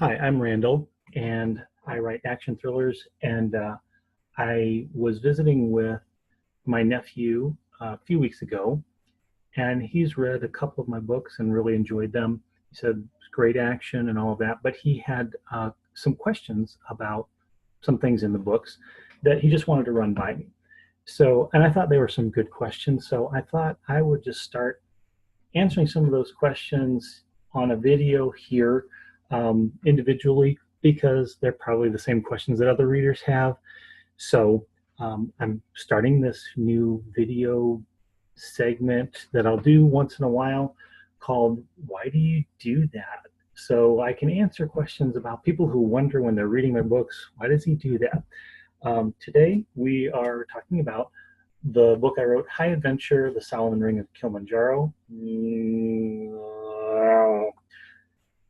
Hi, I'm Randall, and I write action thrillers. And I was visiting with my nephew a few weeks ago, and he's read a couple of my books and really enjoyed them. He said it's great action and all of that, but he had some questions about some things in the books that he just wanted to run by me. So, and I thought they were some good questions. So I thought I would just start answering some of those questions on a video here individually because they're probably the same questions that other readers have. So I'm starting this new video segment that I'll do once in a while called Why Do You Do That? So I can answer questions about people who wonder when they're reading my books, why does he do that? Today we are talking about the book I wrote, High Adventure, The Solomon Ring of Kilimanjaro.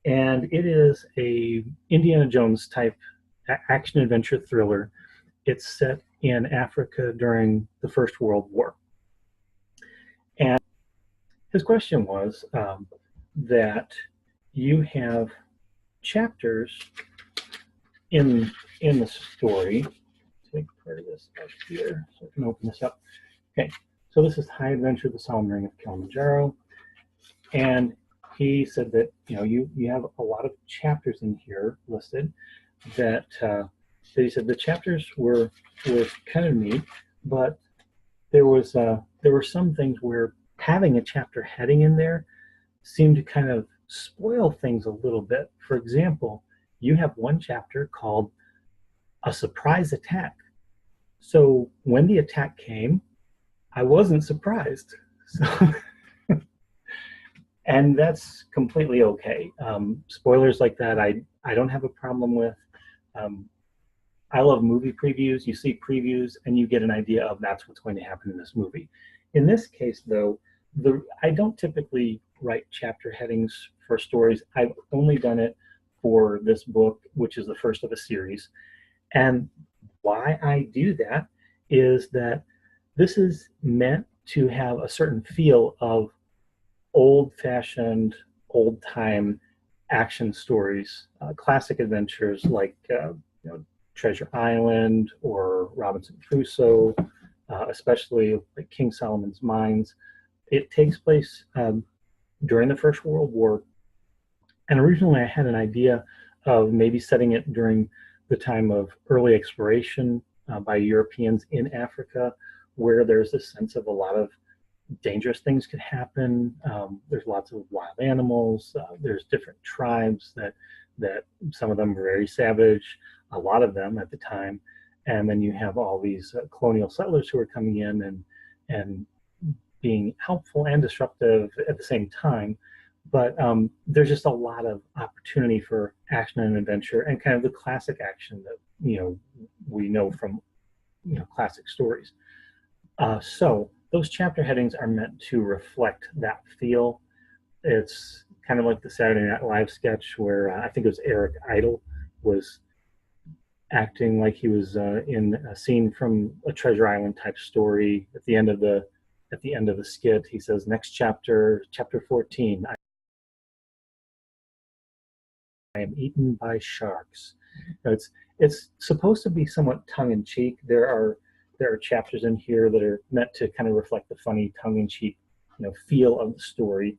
And it is a Indiana Jones type action adventure thriller. It's set in Africa during the First World War. And his question was that you have chapters in the story. Take part of this up here so I can open this up. Okay, so this is High Adventure, The Solomon Ring of Kilimanjaro. And he said that you have a lot of chapters in here listed that he said the chapters were kind of neat, but there were some things where having a chapter heading in there seemed to kind of spoil things a little bit. For example, you have one chapter called A Surprise Attack. So when the attack came, I wasn't surprised. So and that's completely okay. Spoilers like that, I don't have a problem with. I love movie previews. You see previews and you get an idea of that's what's going to happen in this movie. In this case, though, I don't typically write chapter headings for stories. I've only done it for this book, which is the first of a series. And why I do that is that this is meant to have a certain feel of old-fashioned, old-time action stories, classic adventures like Treasure Island or Robinson Crusoe, especially like King Solomon's Mines. It takes place during the First World War, and originally I had an idea of maybe setting it during the time of early exploration by Europeans in Africa, where there's a sense of a lot of dangerous things could happen. There's lots of wild animals. There's different tribes that some of them are very savage, a lot of them at the time. And then you have all these colonial settlers who are coming in and being helpful and disruptive at the same time. But there's just a lot of opportunity for action and adventure and kind of the classic action that we know from classic stories. So those chapter headings are meant to reflect that feel. It's kind of like the Saturday Night Live sketch where I think it was Eric Idle was acting like he was in a scene from a Treasure Island type story. At the end of the skit, he says, "Next chapter, chapter 14. I am eaten by sharks." It's supposed to be somewhat tongue in cheek. There are chapters in here that are meant to kind of reflect the funny tongue-in-cheek feel of the story.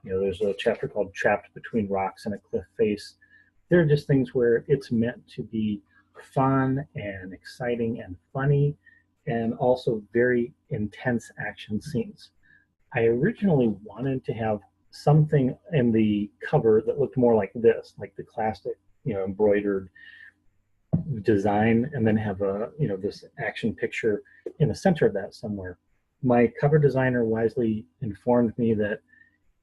There's a chapter called Trapped Between Rocks and a Cliff Face. They're just things where it's meant to be fun and exciting and funny and also very intense action scenes. I originally wanted to have something in the cover that looked more like this, like the classic embroidered design, and then have this action picture in the center of that somewhere. My cover designer wisely informed me that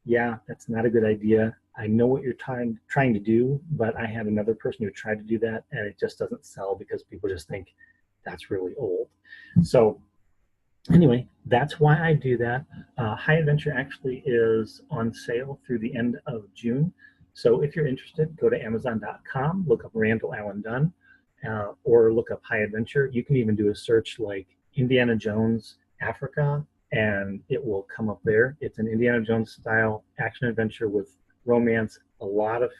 that's not a good idea. I know what you're trying to do, but I had another person who tried to do that and it just doesn't sell because people just think that's really old. So anyway, that's why I do that. High Adventure actually is on sale through the end of June. So if you're interested, go to Amazon.com, look up Randall Allen Dunn, or look up High Adventure. You can even do a search like Indiana Jones Africa, and it will come up there. It's an Indiana Jones style action adventure with romance, a lot of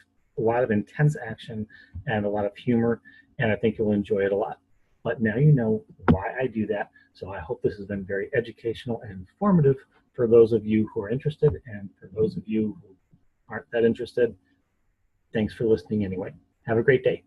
a lot of intense action and a lot of humor, and I think you'll enjoy it a lot. But now you know why I do that, so I hope this has been very educational and informative for those of you who are interested, and for those of you who aren't that interested, thanks for listening anyway. Have a great day.